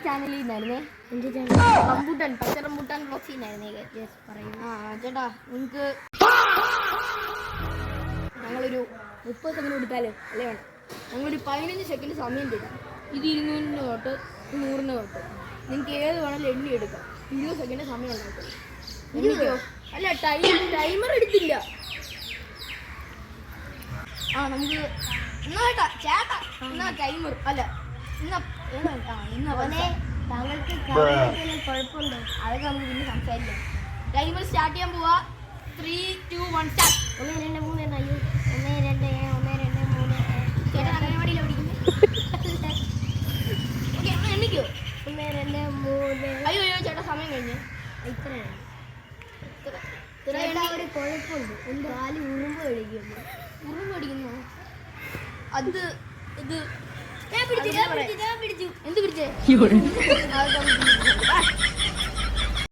ചാനലിൽ നിന്നായിരുന്നേ. റംബൂട്ടാൻ പച്ച റംബൂട്ടാൻ ബ്ലോഗ്സിൽ നിന്നായിരുന്നേ. ചേട്ടാ നിങ്ങൾക്ക് ഞങ്ങളൊരു 30 സെക്കൻഡ് കൊടുത്താലോ? അല്ലേ വേണം, ഞങ്ങളൊരു 15 സെക്കൻഡ് സമയം തരും. ഇത് 200 തൊട്ട് 100 തൊട്ട് നിങ്ങൾക്ക് ഏത് വേണമെങ്കിലും എണ്ണി എടുക്കാം. 20 സെക്കൻഡ് സമയം ഉണ്ടാക്കും. എനിക്കോ അല്ല, ടൈമർ എടുത്തില്ല. നമുക്ക് എന്നാ ചേട്ടാ എന്നാ ടൈമർ അല്ല താങ്കൾക്ക് കുഴപ്പമുണ്ടോ? അതൊക്കെ നമുക്ക് പിന്നെ സംസാരിക്കാം. ടൈമർ സ്റ്റാർട്ട് ചെയ്യാൻ പോവാ. 3, 2, 1 സ്റ്റാർട്ട്. 1, 2, 3 അയ്യോ 1, 2, 1, 2, 3 ചേട്ടാ അംഗനവാടിയിലെ പഠിക്കുന്നത്. ഓക്കെ എണ്ണിക്കോ. 1, 2, 3 അയ്യോ ചേട്ടാ സമയം കഴിഞ്ഞു. ഇത്രയാണ് ഒരു കുഴപ്പമുണ്ട്. കാല് ഉറുമ്പ് കഴിക്കുന്നു. ഉറുമ്പ് കടിക്കുന്നു. അത് ഇത് ഞാൻ പിടിച്ചു. എന്ത് പിടിച്ചേ?